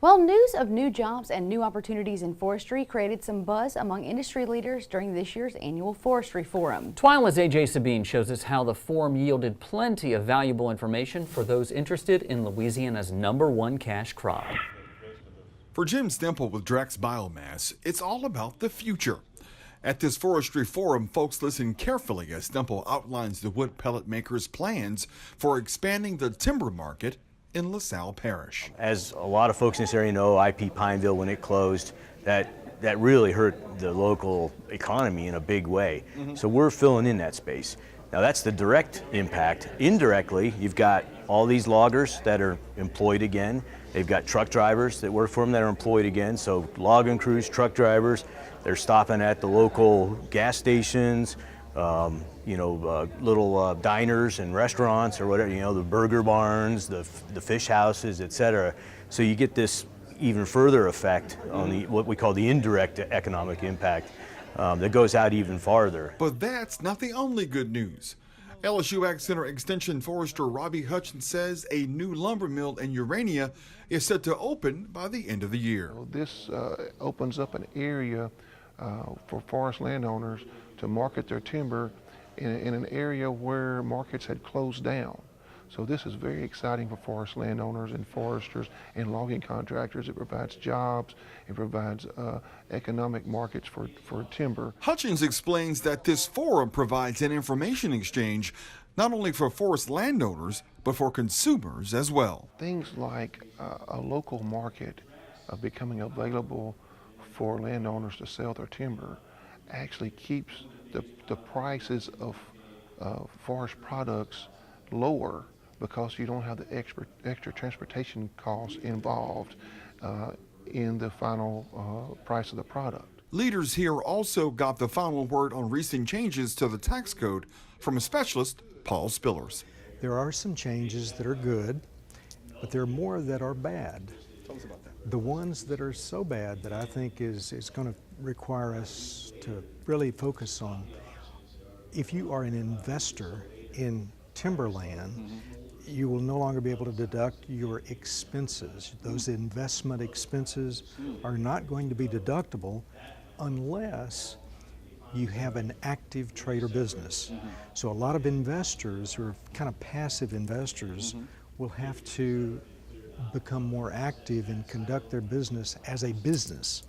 Well, news of new jobs and new opportunities in forestry created some buzz among industry leaders during this year's annual Forestry Forum. TWILA's Sabine shows us how the forum yielded plenty of valuable information for those interested in Louisiana's #1 cash crop. For Jim Stemple with Drex Biomass, it's all about the future. At this Forestry Forum, folks listen carefully as Stemple outlines the wood pellet makers' plans for expanding the timber market in LaSalle Parish. As a lot of folks in this area know, IP Pineville, when it closed, that really hurt the local economy in a big way. So we're filling in that space. Now that's the direct impact. Indirectly, you've got all these loggers that are employed again. They've got truck drivers that work for them that are employed again. So logging crews, truck drivers, they're stopping at the local gas stations, little diners and restaurants or whatever, the burger barns, the fish houses, etc. So you get this even further effect on what we call the indirect economic impact that goes out even farther. But that's not the only good news. LSU Ag Center Extension Forester Robbie Hutchins says a new lumber mill in Urania is set to open by the end of the year. This opens up an area for forest landowners to market their timber in an area where markets had closed down. So this is very exciting for forest landowners and foresters and logging contractors. It provides jobs, it provides economic markets for timber. Hutchins explains that this forum provides an information exchange not only for forest landowners, but for consumers as well. Things like a local market becoming available for landowners to sell their timber actually keeps the prices of forest products lower because you don't have the extra transportation costs involved in the final price of the product. Leaders here also got the final word on recent changes to the tax code from a specialist, Paul Spillers. There are some changes that are good, but there are more that are bad. Tell us about that. The ones that are so bad that I think is going to require us to really focus on. If you are an investor in timberland, you will no longer be able to deduct your expenses. Those investment expenses are not going to be deductible unless you have an active trade or business. So a lot of investors who are kind of passive investors will have to become more active and conduct their business as a business,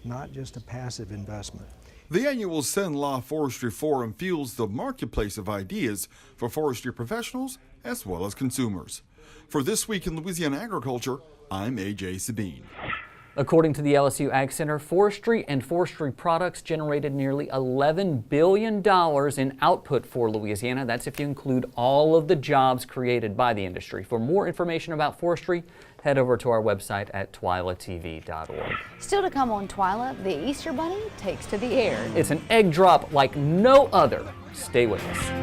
not just a passive investment. The annual Law Forestry Forum fuels the marketplace of ideas for forestry professionals as well as consumers. For This Week in Louisiana Agriculture, I'm AJ Sabine. According to the LSU Ag Center, forestry and forestry products generated nearly $11 billion in output for Louisiana. That's if you include all of the jobs created by the industry. For more information about forestry, head over to our website at twilatv.org. Still to come on TWILA, the Easter Bunny takes to the air. It's an egg drop like no other. Stay with us.